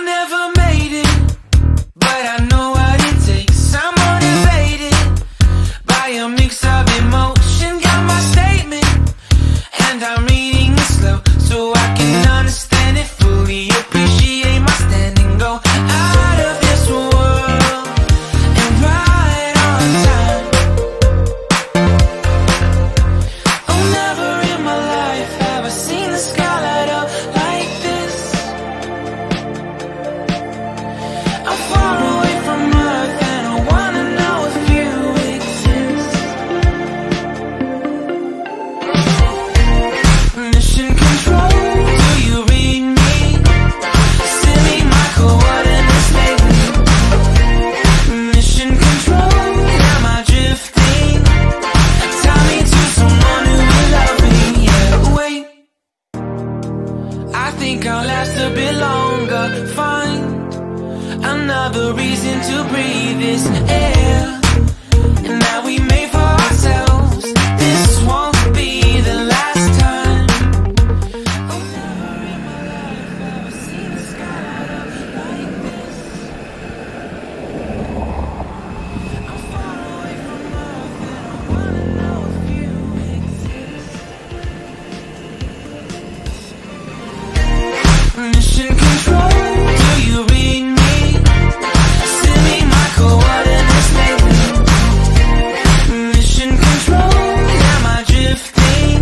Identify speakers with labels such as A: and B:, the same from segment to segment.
A: never made it, but I know what it takes. I'm motivated by a mix of emotion. Got my statement, and I'm reading it slow so I can understand it fully. Appreciate my standing, go out of this world and right on time. Oh, never in my life have I seen the sky light up like this. I'm far away from Earth and I wanna know if you exist. Mission control, do you read me? Send me my coordinates lately. Mission control, am I drifting? Tie me to someone who will love me. Yeah, wait, I think I'll last a bit longer. Find another reason to breathe this air, and that we made for ourselves. This won't be the last time. Oh, never in my life have I seen the sky light up like this. I'm far away from Earth and I wanna know if you exist. Mission control, do you read me? Send me my coordinates lately. Mission control, am I drifting?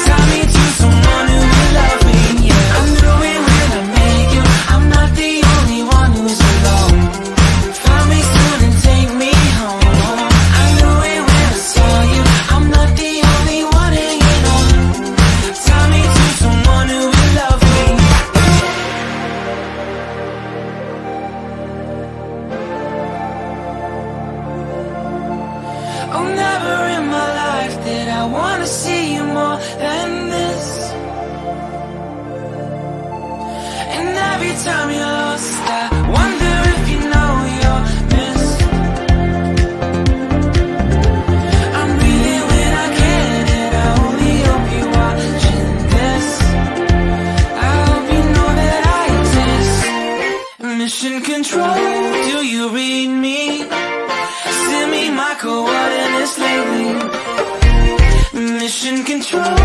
A: Tie me to someone who will love me. Yeah, I knew it when I met you. I'm not the only one who's alone. Find me soon and take me home. I knew it when I saw you. I'm not the only one hanging on. Tie me to someone who will love me. Oh, never in my life did I wanna see you more than this. And every time you're lost, I wonder if you know you're missed. I'm breathing when I can, and I only hope you're watching this. I hope you know that I exist. Mission control, do you read me? Send me my coordinates lately. Mission control.